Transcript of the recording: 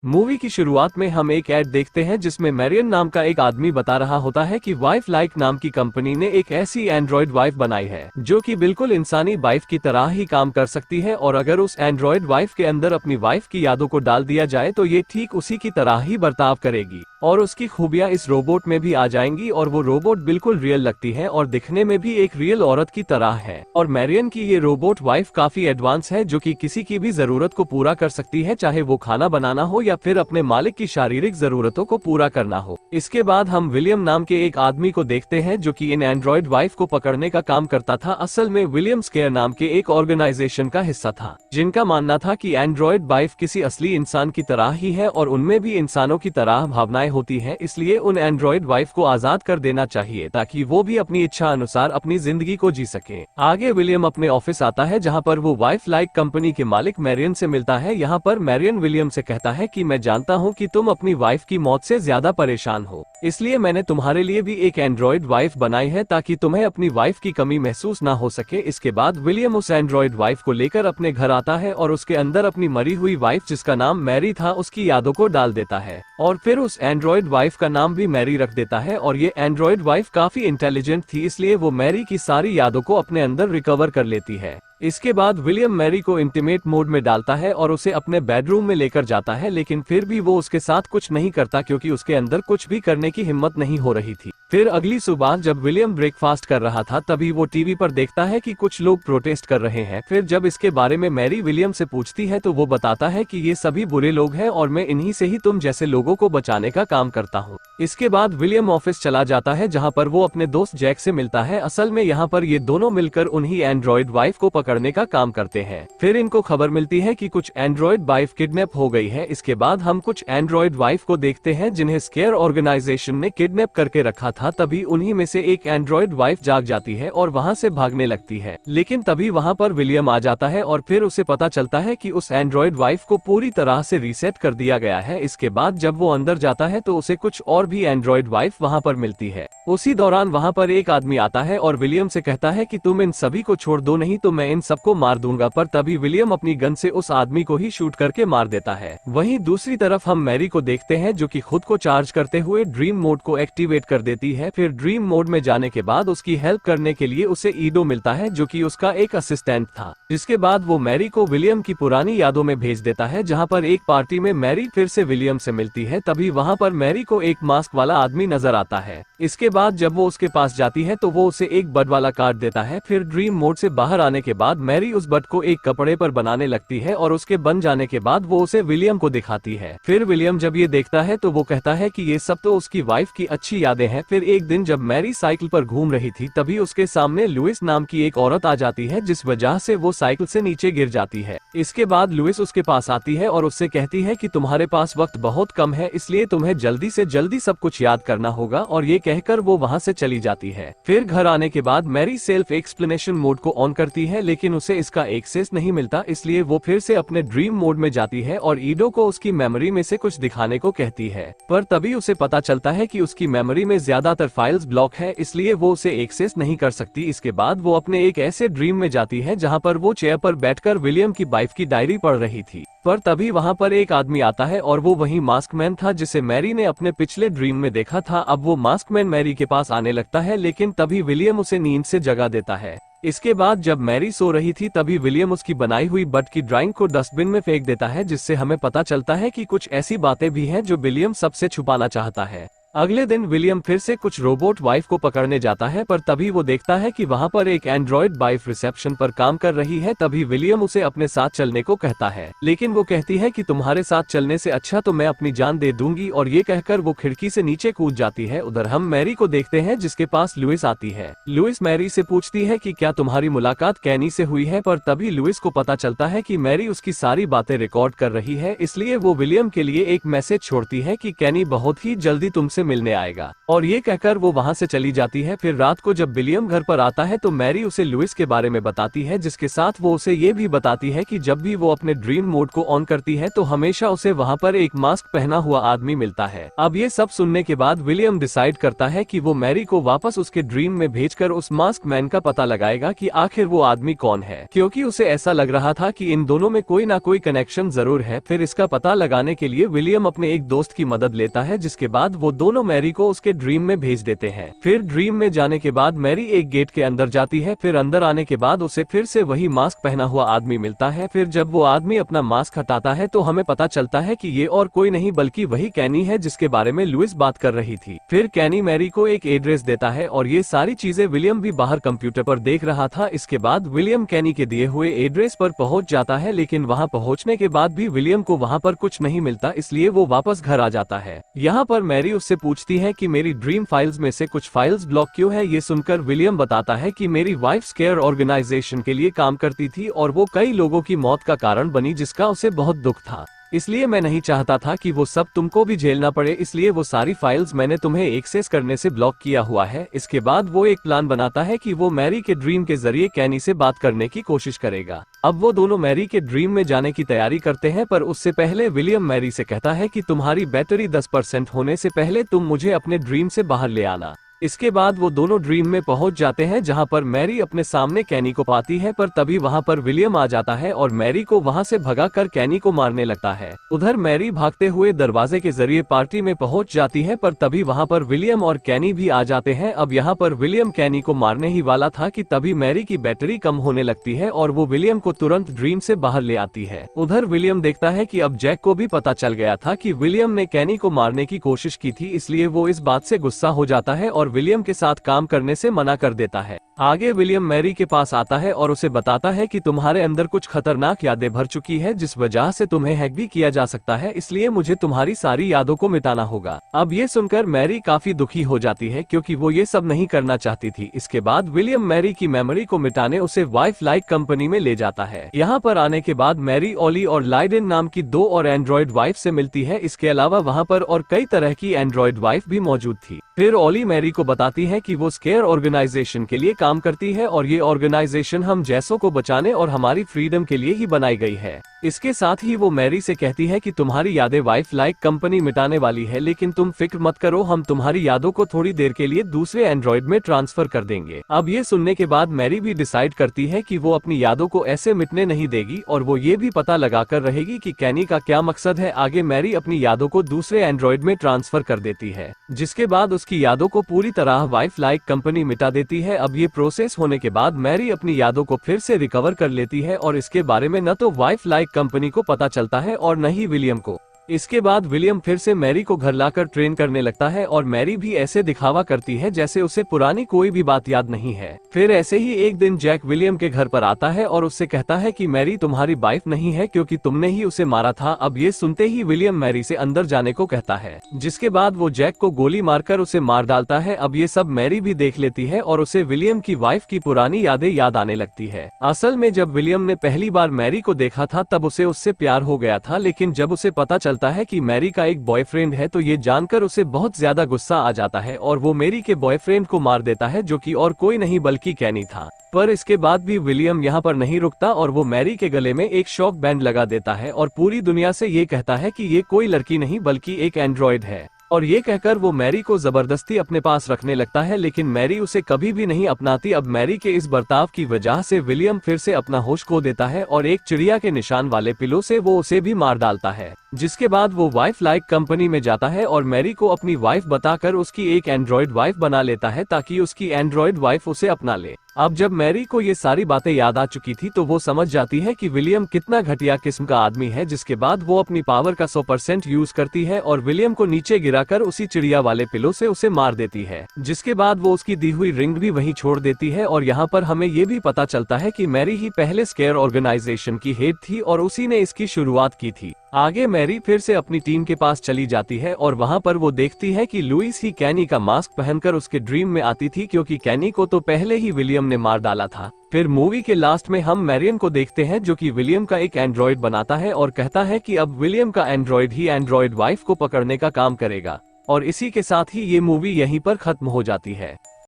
Movie की शुरुआत में हम एक ऐड देखते हैं जिसमें मैरियन नाम का एक आदमी बता रहा होता है कि वाइफ लाइक नाम की कंपनी ने एक ऐसी एंड्रॉइड वाइफ बनाई है जो कि बिल्कुल इंसानी वाइफ की तरह ही काम कर सकती है, और अगर उस एंड्रॉइड वाइफ के अंदर अपनी वाइफ की यादों को डाल दिया जाए तो ये ठीक उसी की तरह ही बर्ताव करेगी और उसकी खूबियां इस रोबोट में भी आ जाएंगी और वो रोबोट बिल्कुल रियल लगती है और दिखने में भी एक रियल औरत की तरह है। और मैरियन की ये रोबोट वाइफ काफी एडवांस है जो कि किसी की भी जरूरत को पूरा कर सकती है, चाहे वो खाना बनाना हो या फिर अपने मालिक की शारीरिक जरूरतों को पूरा करना हो। इसके बाद हम विलियम नाम के एक आदमी को देखते हैं जो कि इन एंड्रॉइड वाइफ को पकड़ने का काम करता था। असल में विलियम स्केयर नाम के एक ऑर्गेनाइजेशन का हिस्सा था जिनका मानना था कि एंड्रॉइड वाइफ किसी असली इंसान की तरह ही है और उनमें भी इंसानों की तरह भावनाएं होती हैं, इसलिए उन एंड्रॉइड वाइफ को आजाद कर देना चाहिए ताकि वो भी अपनी इच्छा अनुसार अपनी जिंदगी को जी सके। आगे विलियम अपने ऑफिस आता है जहां पर वो वाइफ लाइक कंपनी के मालिक मैरियन से मिलता है। यहाँ पर मैरियन विलियम से कहता है कि मैं जानता हूँ कि तुम अपनी वाइफ की मौत से ज्यादा परेशान हो, इसलिए मैंने तुम्हारे लिए भी एक एंड्रॉइड वाइफ बनाई है ताकि तुम्हें अपनी वाइफ की कमी महसूस ना हो सके। इसके बाद विलियम उस एंड्रॉइड वाइफ को लेकर अपने घर आता है और उसके अंदर अपनी मरी हुई वाइफ जिसका नाम मैरी था उसकी यादों को डाल देता है और फिर उस एंड्रॉइड वाइफ का नाम भी मैरी रख देता है। और ये एंड्रॉइड वाइफ काफी इंटेलिजेंट थी, इसलिए वो मैरी की सारी यादों को अपने अंदर रिकवर कर लेती है। इसके बाद विलियम मैरी को इंटीमेट मोड में डालता है और उसे अपने बेडरूम में लेकर जाता है, लेकिन फिर भी वो उसके साथ कुछ नहीं करता क्योंकि उसके अंदर कुछ भी करने की हिम्मत नहीं हो रही थी। फिर अगली सुबह जब विलियम ब्रेकफास्ट कर रहा था तभी वो टीवी पर देखता है कि कुछ लोग प्रोटेस्ट कर रहे हैं। फिर जब इसके बारे में मैरी विलियम से पूछती है तो वो बताता है कि ये सभी बुरे लोग हैं और मैं इन्हीं से ही तुम जैसे लोगों को बचाने का काम करता हूँ। इसके बाद विलियम ऑफिस चला जाता है जहाँ पर वो अपने दोस्त जैक से मिलता है। असल में यहाँ पर ये दोनों मिलकर उन्हीं एंड्रॉइड वाइफ को पकड़ने का काम करते हैं। फिर इनको खबर मिलती है कि कुछ एंड्रॉइड वाइफ किडनैप हो गई है। इसके बाद हम कुछ एंड्रॉइड वाइफ को देखते हैं जिन्हें स्केयर ऑर्गेनाइजेशन ने किडनैप करके रखा था। तभी उन्हीं में से एक एंड्रॉइड वाइफ जाग जाती है और वहाँ से भागने लगती है, लेकिन तभी वहाँ पर विलियम आ जाता है और फिर उसे पता चलता है कि उस एंड्रॉइड वाइफ को पूरी तरह से रीसेट कर दिया गया है। इसके बाद जब वो अंदर जाता है तो उसे कुछ और भी एंड्रॉइड वाइफ वहाँ पर मिलती है। उसी दौरान वहाँ पर एक आदमी आता है और विलियम से कहता है कि तुम इन सभी को छोड़ दो, नहीं तो मैं इन सबको मार दूंगा। पर तभी विलियम अपनी गन से उस आदमी को ही शूट करके मार देता है। वहीं दूसरी तरफ हम मैरी को देखते हैं जो कि खुद को चार्ज करते हुए ड्रीम मोड को एक्टिवेट कर देती है। फिर ड्रीम मोड में जाने के बाद उसकी हेल्प करने के लिए उसे ईडो मिलता है जो कि उसका एक असिस्टेंट था। जिसके बाद वो मैरी को विलियम की पुरानी यादों में भेज देता है जहाँ पर एक पार्टी में मैरी फिर से विलियम से मिलती है। तभी वहाँ पर मैरी को एक मास्क वाला आदमी नजर आता है। इसके बाद जब वो उसके पास जाती है तो वो उसे एक बट वाला कार्ड देता है। फिर ड्रीम मोड से बाहर आने के बाद मैरी उस बट को एक कपड़े पर बनाने लगती है और उसके बन जाने के बाद वो उसे विलियम को दिखाती है। फिर विलियम जब ये देखता है तो वो कहता है कि ये सब तो उसकी वाइफ की अच्छी यादें हैं। फिर एक दिन जब मैरी साइकिल पर घूम रही थी तभी उसके सामने लुइस नाम की एक औरत आ जाती है जिस वजह से वो साइकिल से नीचे गिर जाती है। इसके बाद लुइस उसके पास आती है और उससे कहती है कि तुम्हारे पास वक्त बहुत कम है, इसलिए तुम्हें जल्दी से जल्दी सब कुछ याद करना होगा, और ये कहकर वो वहाँ से चली जाती है। फिर घर आने के बाद मैरी सेल्फ एक्सप्लेनेशन मोड को ऑन करती है लेकिन उसे इसका एक्सेस नहीं मिलता, इसलिए वो फिर से अपने ड्रीम मोड में जाती है और ईडो को उसकी मेमोरी में से कुछ दिखाने को कहती है। पर तभी उसे पता चलता है कि उसकी मेमोरी में ज्यादातर फाइल्स ब्लॉक है, इसलिए वो उसे एक्सेस नहीं कर सकती। इसके बाद वो अपने एक ऐसे ड्रीम में जाती है जहाँ पर वो चेयर पर बैठकर विलियम की वाइफ की डायरी पढ़ रही थी। पर तभी वहाँ पर एक आदमी आता है और वो वही मास्कमैन था जिसे मैरी ने अपने पिछले ड्रीम में देखा था। अब वो मास्कमैन मैरी के पास आने लगता है लेकिन तभी विलियम उसे नींद से जगा देता है। इसके बाद जब मैरी सो रही थी तभी विलियम उसकी बनाई हुई बट की ड्राइंग को डस्टबिन में फेंक देता है, जिससे हमें पता चलता है कि कुछ ऐसी बातें भी हैं जो विलियम सबसे छुपाना चाहता है। अगले दिन विलियम फिर से कुछ रोबोट वाइफ को पकड़ने जाता है पर तभी वो देखता है कि वहाँ पर एक एंड्रॉइड वाइफ रिसेप्शन पर काम कर रही है। तभी विलियम उसे अपने साथ चलने को कहता है लेकिन वो कहती है कि तुम्हारे साथ चलने से अच्छा तो मैं अपनी जान दे दूंगी, और ये कहकर वो खिड़की से नीचे कूद जाती है। उधर हम मैरी को देखते हैं जिसके पास लुइस आती है। लुइस मैरी से पूछती है कि क्या तुम्हारी मुलाकात कैनी से हुई है, पर तभी लुइस को पता चलता है कि मैरी उसकी सारी बातें रिकॉर्ड कर रही है, इसलिए वो विलियम के लिए एक मैसेज छोड़ती है कि कैनी बहुत ही जल्दी तुमसे मिलने आएगा, और ये कहकर वो वहाँ से चली जाती है। फिर रात को जब विलियम घर पर आता है तो मैरी उसे लुइस के बारे में बताती है, जिसके साथ वो उसे ये भी बताती है कि जब भी वो अपने ड्रीम मोड को ऑन करती है तो हमेशा उसे वहाँ पर एक मास्क पहना हुआ आदमी मिलता है। अब ये सब सुनने के बाद विलियम डिसाइड करता है कि वो मैरी को वापस उसके ड्रीम में भेजकर उस मास्क मैन का पता लगाएगा कि आखिर वो आदमी कौन है, क्योंकि उसे ऐसा लग रहा था कि इन दोनों में कोई ना कोई कनेक्शन जरूर है। फिर इसका पता लगाने के लिए विलियम अपने एक दोस्त की मदद लेता है, जिसके बाद वो दोनों मैरी को उसके ड्रीम में भेज देते हैं। फिर ड्रीम में जाने के बाद मैरी एक गेट के अंदर जाती है। फिर अंदर आने के बाद उसे फिर से वही मास्क पहना हुआ आदमी मिलता है। फिर जब वो आदमी अपना मास्क हटाता है तो हमें पता चलता है कि ये और कोई नहीं बल्कि वही कैनी है जिसके बारे में लुइस बात कर रही थी। फिर कैनी मैरी को एक एड्रेस देता है और ये सारी चीजें विलियम भी बाहर कंप्यूटर पर देख रहा था। इसके बाद विलियम कैनी के दिए हुए एड्रेस पर पहुंच जाता है, लेकिन वहां पहुंचने के बाद भी विलियम को वहां पर कुछ नहीं मिलता, इसलिए वो वापस घर आ जाता है। यहाँ पर मैरी उससे पूछती है कि मेरी ड्रीम फाइल्स में से कुछ फाइल्स ब्लॉक क्यों है। ये सुनकर विलियम बताता है कि मेरी वाइफ स्केयर ऑर्गेनाइजेशन के लिए काम करती थी और वो कई लोगों की मौत का कारण बनी, जिसका उसे बहुत दुख था। इसलिए मैं नहीं चाहता था कि वो सब तुमको भी झेलना पड़े, इसलिए वो सारी फाइल्स मैंने तुम्हें एक्सेस करने से ब्लॉक किया हुआ है। इसके बाद वो एक प्लान बनाता है कि वो मैरी के ड्रीम के जरिए कैनी से बात करने की कोशिश करेगा। अब वो दोनों मैरी के ड्रीम में जाने की तैयारी करते हैं, पर उससे पहले विलियम मैरी से कहता है कि तुम्हारी बैटरी 10% होने से पहले तुम मुझे अपने ड्रीम से बाहर ले आना। इसके बाद वो दोनों ड्रीम में पहुंच जाते हैं, जहां पर मैरी अपने सामने कैनी को पाती है, पर तभी वहां पर विलियम आ जाता है और मैरी को वहां से भगाकर कैनी को मारने लगता है। उधर मैरी भागते हुए दरवाजे के जरिए पार्टी में पहुंच जाती है, पर तभी वहां पर विलियम और कैनी भी आ जाते हैं। अब यहाँ पर विलियम कैनी को मारने ही वाला था कि तभी मैरी की बैटरी कम होने लगती है और वो विलियम को तुरंत ड्रीम से बाहर ले आती है। उधर विलियम देखता है कि अब जैक को भी पता चल गया था कि विलियम ने कैनी को मारने की कोशिश की थी, इसलिए वो इस बात से गुस्सा हो जाता है और विलियम के साथ काम करने से मना कर देता है। आगे विलियम मैरी के पास आता है और उसे बताता है कि तुम्हारे अंदर कुछ खतरनाक यादें भर चुकी है, जिस वजह से तुम्हें हैक भी किया जा सकता है, इसलिए मुझे तुम्हारी सारी यादों को मिटाना होगा। अब ये सुनकर मैरी काफी दुखी हो जाती है, क्योंकि वो ये सब नहीं करना चाहती थी। इसके बाद विलियम मैरी की मेमोरी को मिटाने उसे वाइफ लाइक कंपनी में ले जाता है। यहाँ पर आने के बाद मैरी ओली और लाइडेन नाम की 2 और एंड्रॉइड वाइफ से मिलती है। इसके अलावा वहाँ पर और कई तरह की एंड्रॉइड वाइफ भी मौजूद थी। फिर ओली मैरी को बताती है कि वो स्केयर ऑर्गेनाइजेशन के लिए काम करती है और ये ऑर्गेनाइजेशन हम जैसों को बचाने और हमारी फ्रीडम के लिए ही बनाई गई है। इसके साथ ही वो मैरी से कहती है कि तुम्हारी यादें वाइफ लाइक कंपनी मिटाने वाली है, लेकिन तुम फिक्र मत करो, हम तुम्हारी यादों को थोड़ी देर के लिए दूसरे एंड्रॉइड में ट्रांसफर कर देंगे। अब ये सुनने के बाद मैरी भी डिसाइड करती है कि वो अपनी यादों को ऐसे मिटने नहीं देगी और वो ये भी पता लगाकर रहेगी कि कैनी का क्या मकसद है। आगे मैरी अपनी यादों को दूसरे एंड्रॉइड में ट्रांसफर कर देती है, जिसके बाद उसकी यादों को पूरी तरह वाइफ लाइक कंपनी मिटा देती है। अब ये प्रोसेस होने के बाद मैरी अपनी यादों को फिर से रिकवर कर लेती है और इसके बारे में न तो वाइफ लाइक कंपनी को पता चलता है और न ही विलियम को। इसके बाद विलियम फिर से मैरी को घर लाकर ट्रेन करने लगता है और मैरी भी ऐसे दिखावा करती है जैसे उसे पुरानी कोई भी बात याद नहीं है। फिर ऐसे ही एक दिन जैक विलियम के घर पर आता है और उससे कहता है कि मैरी तुम्हारी वाइफ नहीं है, क्योंकि तुमने ही उसे मारा था। अब ये सुनते ही विलियम मैरी से अंदर जाने को कहता है, जिसके बाद वो जैक को गोली मारकर उसे मार डालता है। अब ये सब मैरी भी देख लेती है और उसे विलियम की वाइफ की पुरानी यादें याद आने लगती है। असल में जब विलियम ने पहली बार मैरी को देखा था तब उसे उससे प्यार हो गया था, लेकिन जब उसे पता चलता है कि मैरी का एक बॉयफ्रेंड है तो ये जानकर उसे बहुत ज्यादा गुस्सा आ जाता है और वो मैरी के बॉयफ्रेंड को मार देता है, जो कि और कोई नहीं बल्कि कैनी था। पर इसके बाद भी विलियम यहाँ पर नहीं रुकता और वो मैरी के गले में एक शॉक बैंड लगा देता है और पूरी दुनिया से ये कहता है कि ये कोई लड़की नहीं बल्कि एक एंड्रॉइड है। और ये कहकर वो मैरी को जबरदस्ती अपने पास रखने लगता है, लेकिन मैरी उसे कभी भी नहीं अपनाती। अब मैरी के इस बर्ताव की वजह से विलियम फिर से अपना होश खो देता है और एक चिड़िया के निशान वाले पिलो से वो उसे भी मार डालता है, जिसके बाद वो वाइफ लाइक कंपनी में जाता है और मैरी को अपनी वाइफ बताकर उसकी एक एंड्रॉइड वाइफ बना लेता है ताकि उसकी एंड्रॉइड वाइफ उसे अपना ले। अब जब मैरी को ये सारी बातें याद आ चुकी थी तो वो समझ जाती है कि विलियम कितना घटिया किस्म का आदमी है, जिसके बाद वो अपनी पावर का 100% यूज करती है और विलियम को नीचे गिराकर उसी चिड़िया वाले पिलो से उसे मार देती है, जिसके बाद वो उसकी दी हुई रिंग भी वहीं छोड़ देती है। और यहाँ पर हमें ये भी पता चलता है कि मैरी ही पहले स्केयर ऑर्गेनाइजेशन की हेड थी और उसी ने इसकी शुरुआत की थी। आगे मैरी फिर से अपनी टीम के पास चली जाती है और वहाँ पर वो देखती है कि लुइस ही कैनी का मास्क पहनकर उसके ड्रीम में आती थी, क्योंकि कैनी को तो पहले ही विलियम ने मार डाला था। फिर मूवी के लास्ट में हम मैरियन को देखते हैं जो कि विलियम का एक एंड्रॉइड बनाता है और कहता है कि अब विलियम का एंड्रॉइड ही एंड्रॉइड वाइफ को पकड़ने का काम करेगा। और इसी के साथ ही ये मूवी यहीं पर खत्म हो जाती है।